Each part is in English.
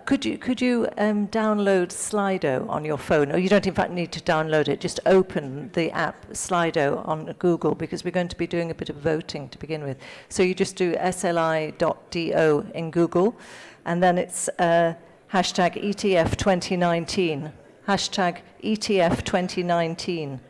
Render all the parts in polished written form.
Could you download Slido on your phone? Or you don't in fact need to download it. Just open the app Slido on Google, because we're going to be doing a bit of voting to begin with. So you just do sli.do in Google, and then it's hashtag ETF 2019. Hashtag ETF 2019.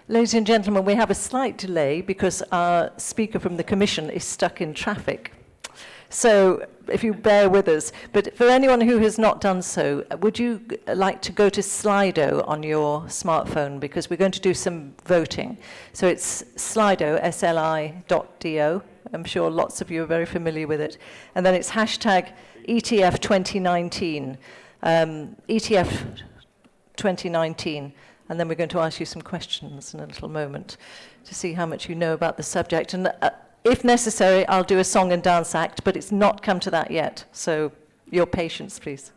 Ladies and gentlemen, we have a slight delay because our speaker from the Commission is stuck in traffic. So if you bear with us. But for anyone who has not done so, would you like to go to Slido on your smartphone? Because we're going to do some voting. So it's Slido, SLI.do. I'm sure lots of you are very familiar with it. And then it's hashtag ETF 2019. ETF 2019. And then we're going to ask you some questions in a little moment to see how much you know about the subject. And if necessary, I'll do a song and dance act, but it's not come to that yet. So your patience, please.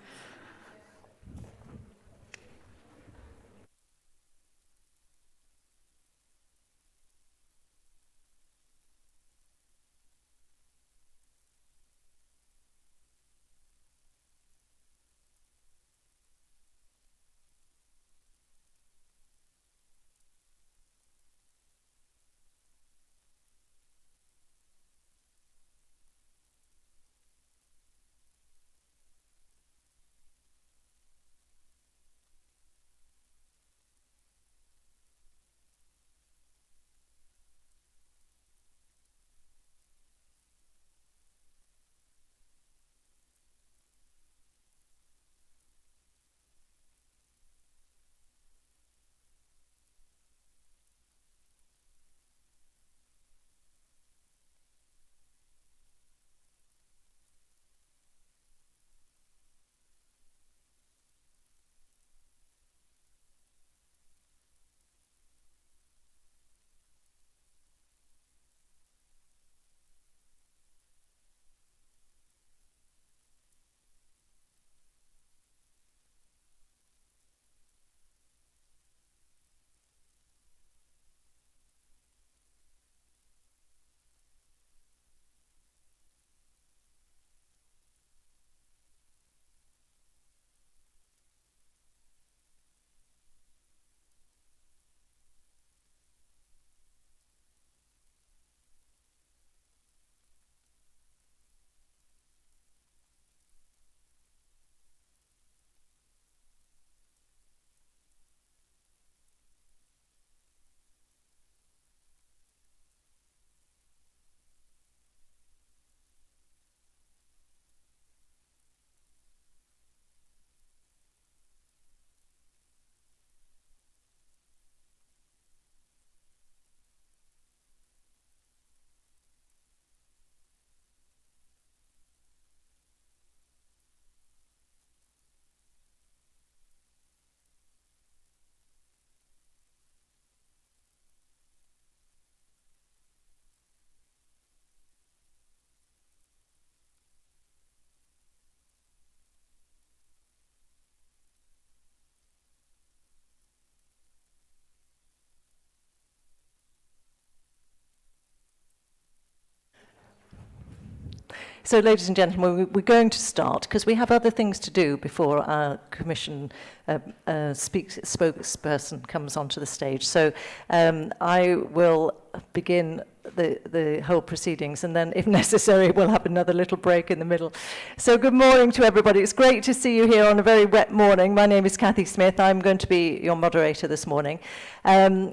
So, ladies and gentlemen, we're going to start because we have other things to do before our Commission spokesperson comes onto the stage. So I will begin the whole proceedings, and then, if necessary, we'll have another little break in the middle. So good morning to everybody. It's great to see you here on a very wet morning. My name is Cathy Smith. I'm going to be your moderator this morning. I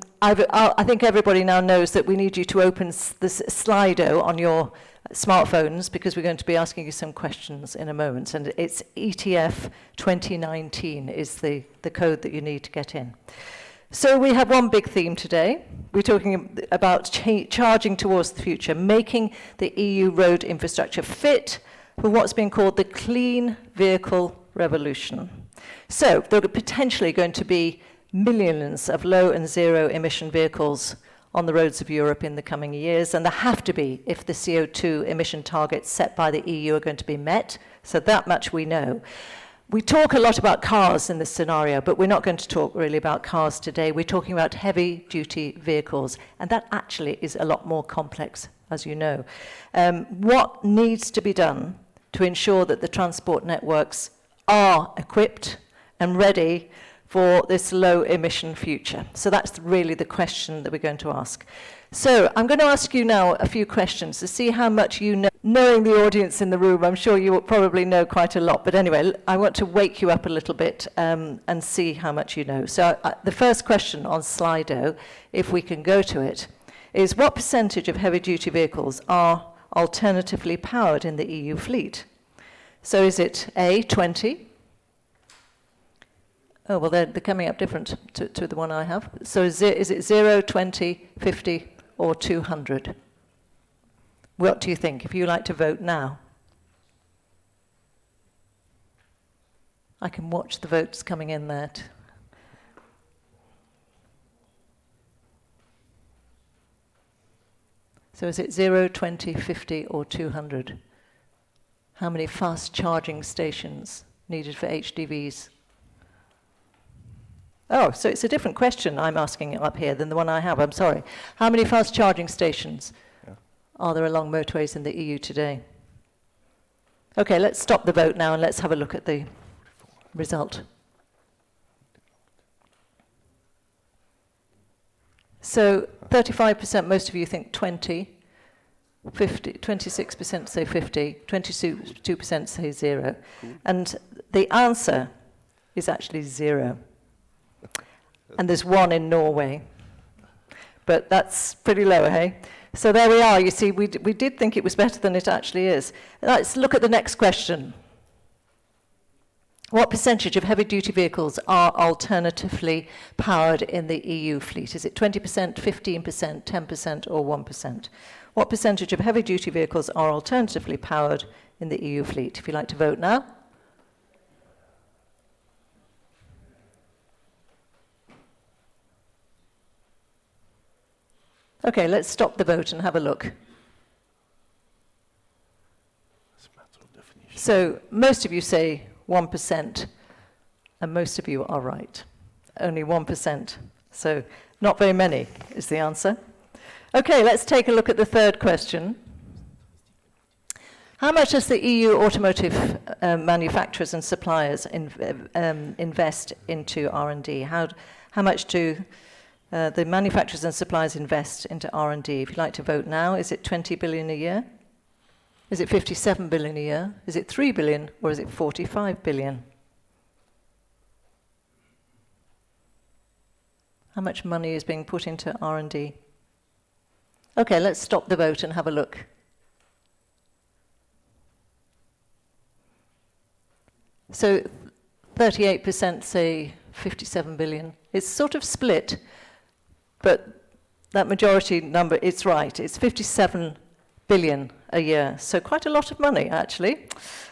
think everybody now knows that we need you to open this Slido on your smartphones because we're going to be asking you some questions in a moment. And it's ETF 2019 is the code that you need to get in. So we have one big theme today. We're talking about charging towards the future, making the EU road infrastructure fit for what's been called the clean vehicle revolution. So there are potentially going to be millions of low and zero emission vehicles on the roads of Europe in the coming years, and there have to be if the CO2 emission targets set by the EU are going to be met. So that much we know. We talk a lot about cars in this scenario, but we're not going to talk really about cars today. We're talking about heavy-duty vehicles, and that actually is a lot more complex, as you know. What needs to be done to ensure that the transport networks are equipped and ready for this low-emission future? So that's really the question that we're going to ask. So I'm going to ask you now a few questions to see how much you know knowing the audience in the room, I'm sure you will probably know quite a lot. But anyway, I want to wake you up a little bit and see how much you know. So the first question on Slido, if we can go to it, is what percentage of heavy-duty vehicles are alternatively powered in the EU fleet? So is it A, 20? Oh, well, they're coming up different to the one I have. So is it 0, 20, 50, or 200? What do you think, if you like to vote now? I can watch the votes coming in there. So is it 0, 20, 50, or 200? How many fast charging stations needed for HDVs? Oh, so it's a different question I'm asking up here than the one I have, I'm sorry. How many fast charging stations are there along motorways in the EU today? Okay, let's stop the vote now and let's have a look at the result. So 35%, most of you think 20, 50, 26% say 50, 22% say 0. And the answer is actually 0. And there's 1 in Norway. But that's pretty low, hey? So there we are. You see, we did think it was better than it actually is. Let's look at the next question. What percentage of heavy-duty vehicles are alternatively powered in the EU fleet? Is it 20%, 15%, 10%, or 1%? What percentage of heavy-duty vehicles are alternatively powered in the EU fleet? If you'd like to vote now. Okay, let's stop the vote and have a look. So most of you say 1%, and most of you are right. Only 1%. So not very many is the answer. Okay, let's take a look at the third question. How much does the EU automotive manufacturers and suppliers invest into R&D? How much do the manufacturers and suppliers invest into R&D? If you'd like to vote now, is it 20 billion a year? Is it 57 billion a year? Is it 3 billion or is it 45 billion? How much money is being put into R&D? Okay, let's stop the vote and have a look. So 38% say 57 billion. It's sort of split, but that majority number, it's right. It's 57 billion a year, so quite a lot of money, actually.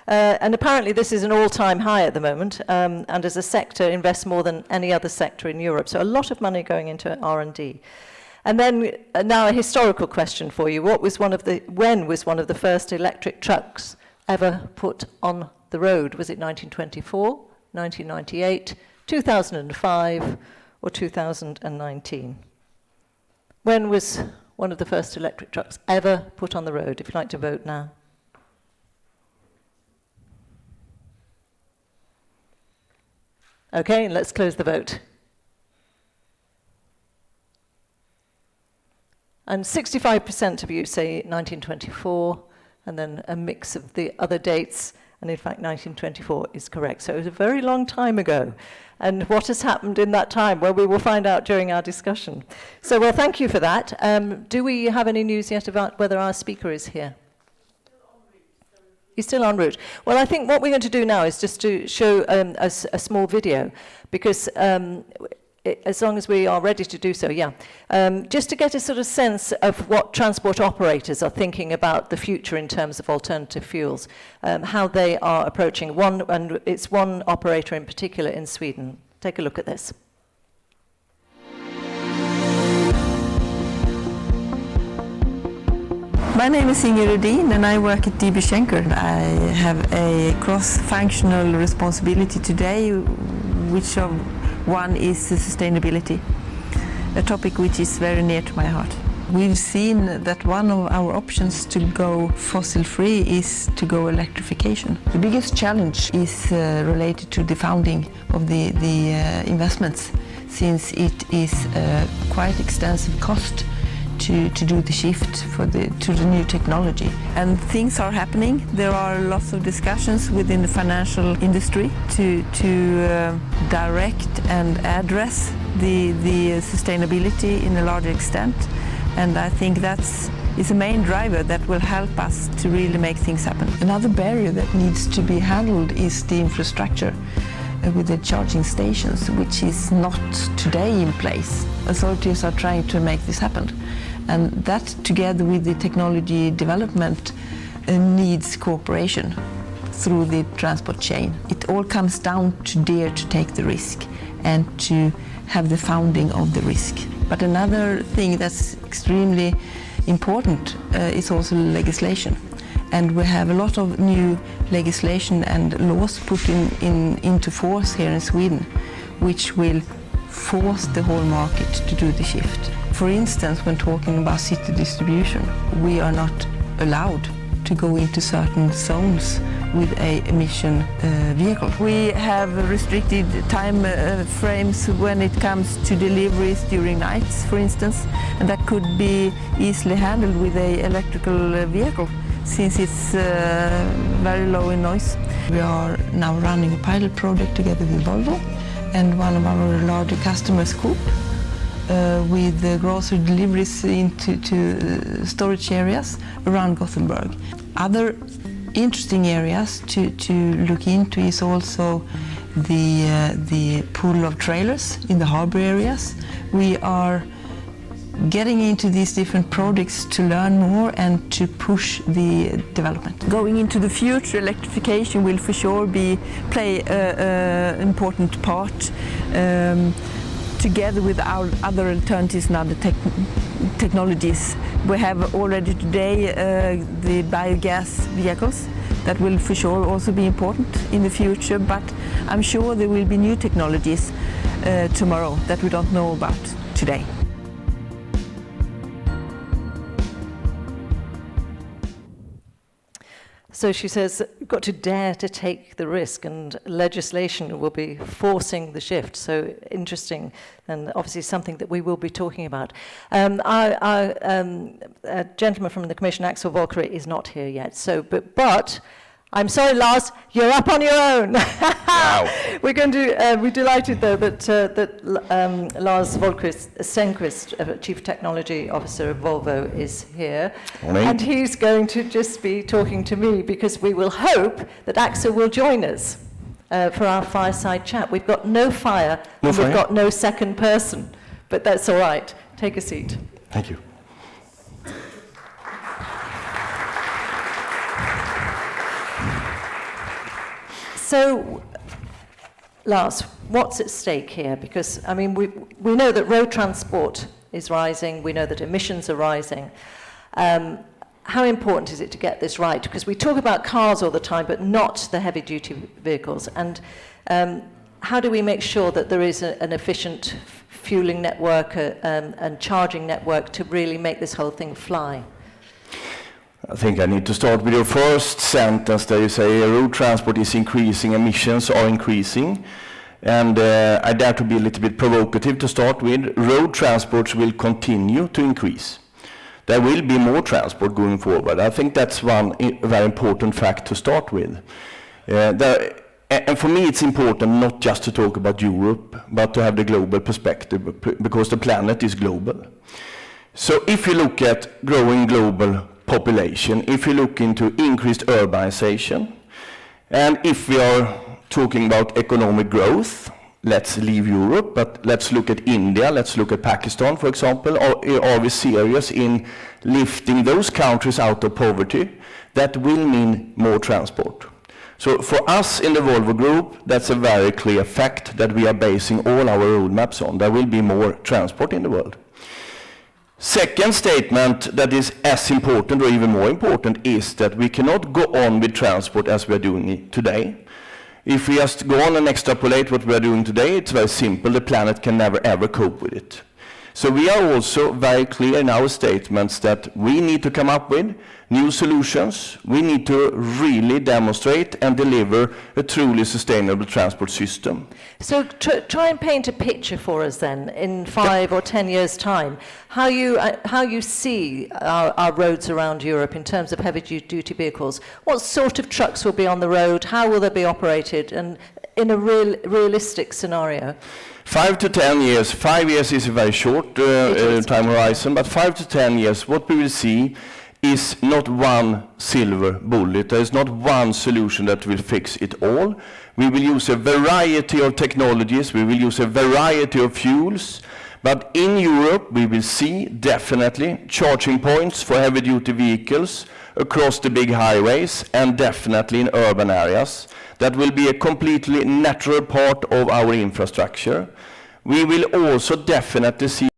And apparently this is an all-time high at the moment, and as a sector invests more than any other sector in Europe, so a lot of money going into R&D. And then now a historical question for you. When was one of the first electric trucks ever put on the road? Was it 1924, 1998, 2005, or 2019? When was one of the first electric trucks ever put on the road? If you'd like to vote now. Okay, let's close the vote. And 65% of you say 1924, and then a mix of the other dates, and in fact 1924 is correct. So it was a very long time ago. And what has happened in that time? Well, we will find out during our discussion. So, well, thank you for that. Do we have any news yet about whether our speaker is here? He's still en route. Well, I think what we're going to do now is just to show a small video, because as long as we are ready to do so, yeah. Just to get a sort of sense of what transport operators are thinking about the future in terms of alternative fuels, how they are approaching one, and it's one operator in particular in Sweden. Take a look at this. My name is Inger Rudin and I work at DB Schenker. I have a cross-functional responsibility today, which one is sustainability, a topic which is very near to my heart. We've seen that one of our options to go fossil-free is to go electrification. The biggest challenge is related to the funding of the investments, since it is a quite extensive cost to do the shift to the new technology. And things are happening. There are lots of discussions within the financial industry to direct and address the sustainability in a large extent. And I think that's a main driver that will help us to really make things happen. Another barrier that needs to be handled is the infrastructure with the charging stations, which is not today in place. Authorities are trying to make this happen. And that, together with the technology development, needs cooperation through the transport chain. It all comes down to dare to take the risk and to have the founding of the risk. But another thing that's extremely important is also legislation. And we have a lot of new legislation and laws put into force here in Sweden, which will force the whole market to do the shift. For instance, when talking about city distribution, we are not allowed to go into certain zones with a emission vehicle. We have restricted time frames when it comes to deliveries during nights, for instance, and that could be easily handled with an electrical vehicle, since it's very low in noise. We are now running a pilot project together with Volvo and one of our larger customers, Coop, with grocery deliveries into storage areas around Gothenburg. Other interesting areas to look into is also the pool of trailers in the harbor areas. We are getting into these different projects to learn more and to push the development. Going into the future, electrification will for sure play an important part together with our other alternatives and other technologies. We have already today the biogas vehicles that will for sure also be important in the future, but I'm sure there will be new technologies tomorrow that we don't know about today. So she says, you've got to dare to take the risk, and legislation will be forcing the shift. So interesting, and obviously something that we will be talking about. Our gentleman from the Commission, Axel Volker, is not here yet. So, but I'm sorry, Lars, you're up on your own. Wow. We're going to. We're delighted though that Lars Senqvist, Chief Technology Officer of Volvo, is here, Morning. and he's going to just be talking to me because we will hope that Axel will join us for our fireside chat. We've got no fire, No and fire? we've got no second person, but that's all right. Take a seat. Thank you. So, Lars, what's at stake here? Because, I mean, we know that road transport is rising, we know that emissions are rising. How important is it to get this right? Because we talk about cars all the time, but not the heavy-duty vehicles. And how do we make sure that there is an efficient fueling network and charging network to really make this whole thing fly? I think I need to start with your first sentence there. You say road transport is increasing, emissions are increasing. And I dare to be a little bit provocative to start with. Road transports will continue to increase. There will be more transport going forward. I think that's one very important fact to start with. And for me it's important not just to talk about Europe, but to have the global perspective, because the planet is global. So if you look at growing global population, if you look into increased urbanization, and if we are talking about economic growth, let's leave Europe, but let's look at India, let's look at Pakistan, for example. Are we serious in lifting those countries out of poverty? That will mean more transport. So for us in the Volvo Group, that's a very clear fact that we are basing all our roadmaps on. There will be more transport in the world. Second statement that is as important or even more important is that we cannot go on with transport as we are doing it today. If we just go on and extrapolate what we are doing today, it's very simple. The planet can never ever cope with it. So we are also very clear in our statements that we need to come up with new solutions. We need to really demonstrate and deliver a truly sustainable transport system. So try and paint a picture for us then, in 5 or 10 years' time, how you see our roads around Europe in terms of heavy-duty vehicles. What sort of trucks will be on the road? How will they be operated? And in a realistic scenario. 5 to 10 years. 5 years is a very short time horizon, but 5 to 10 years, what we will see is not one silver bullet. There is not one solution that will fix it all. We will use a variety of technologies, we will use a variety of fuels, but in Europe we will see definitely charging points for heavy-duty vehicles across the big highways and definitely in urban areas. That will be a completely natural part of our infrastructure. We will also definitely see